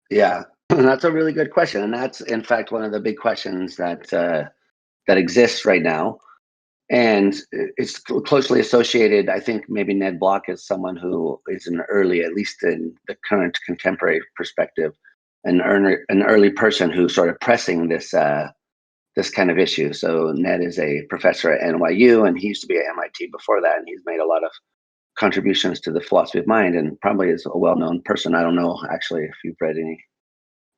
Yeah, that's a really good question, and that's in fact one of the big questions that exists right now. And it's closely associated. I think maybe Ned Block is someone who is an early, at least in the current contemporary perspective, an early person who's sort of pressing this kind of issue. So Ned is a professor at NYU, and he used to be at MIT before that, and he's made a lot of contributions to the philosophy of mind, and probably is a well-known person. I don't know actually if you've read any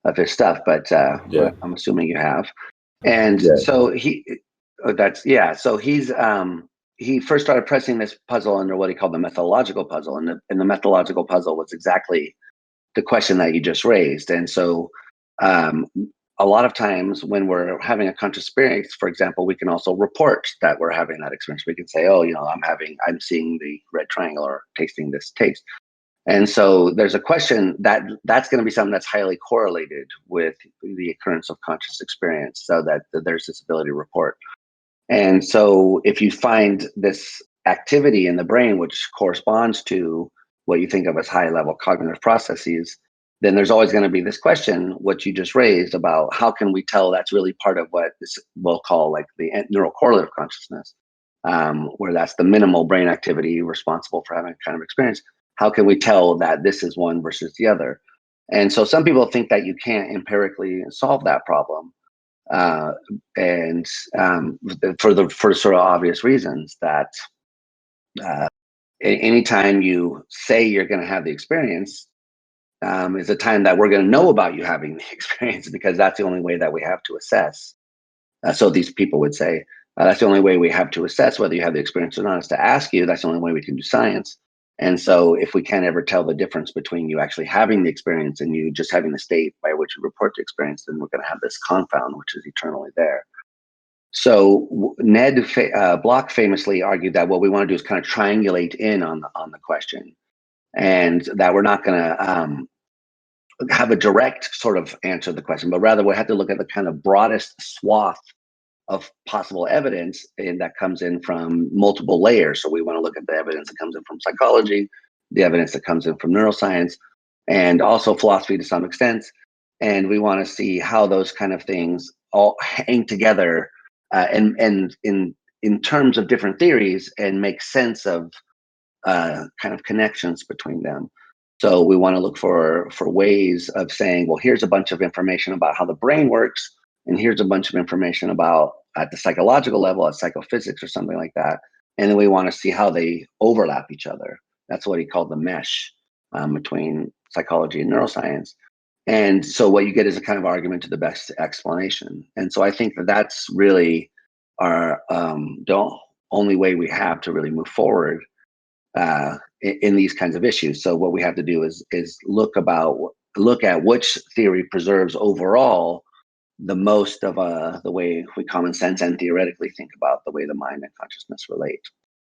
of his stuff, but Yeah. I'm assuming you have. And Yeah. so that's yeah. So he first started pressing this puzzle under what he called the methodological puzzle, and the methodological puzzle was exactly the question that you just raised. And so um, a lot of times when we're having a conscious experience, for example, we can also report that we're having that experience. We can say, oh, I'm seeing the red triangle or tasting this taste. And so there's a question that's going to be something that's highly correlated with the occurrence of conscious experience, so that there's this ability to report. And so if you find this activity in the brain, which corresponds to what you think of as high level cognitive processes, then there's always going to be this question, what you just raised, about how can we tell that's really part of what we'll call like the neural correlative consciousness, where that's the minimal brain activity responsible for having a kind of experience. How can we tell that this is one versus the other? And so some people think that you can't empirically solve that problem, uh, and for sort of obvious reasons that uh, anytime you say you're going to have the experience is a time that we're going to know about you having the experience, because that's the only way that we have to assess. So these people would say that's the only way we have to assess whether you have the experience or not, is to ask you. That's the only way we can do science. And so if we can't ever tell the difference between you actually having the experience and you just having the state by which you report the experience, then we're going to have this confound which is eternally there. So Ned Block famously argued that what we want to do is kind of triangulate in on the question, and that we're not going to have a direct sort of answer to the question, but rather we have to look at the kind of broadest swath of possible evidence, and that comes in from multiple layers. So we want to look at the evidence that comes in from psychology, the evidence that comes in from neuroscience, and also philosophy to some extent. And we want to see how those kind of things all hang together, and in terms of different theories, and make sense of kind of connections between them. So we want to look for ways of saying, well, here's a bunch of information about how the brain works, and here's a bunch of information about at the psychological level, at psychophysics or something like that. And then we want to see how they overlap each other. That's what he called the mesh between psychology and neuroscience. And so what you get is a kind of argument to the best explanation. And so I think that that's really our the only way we have to really move forward in these kinds of issues. So what we have to do is look at which theory preserves overall the most of the way we common sense and theoretically think about the way the mind and consciousness relate.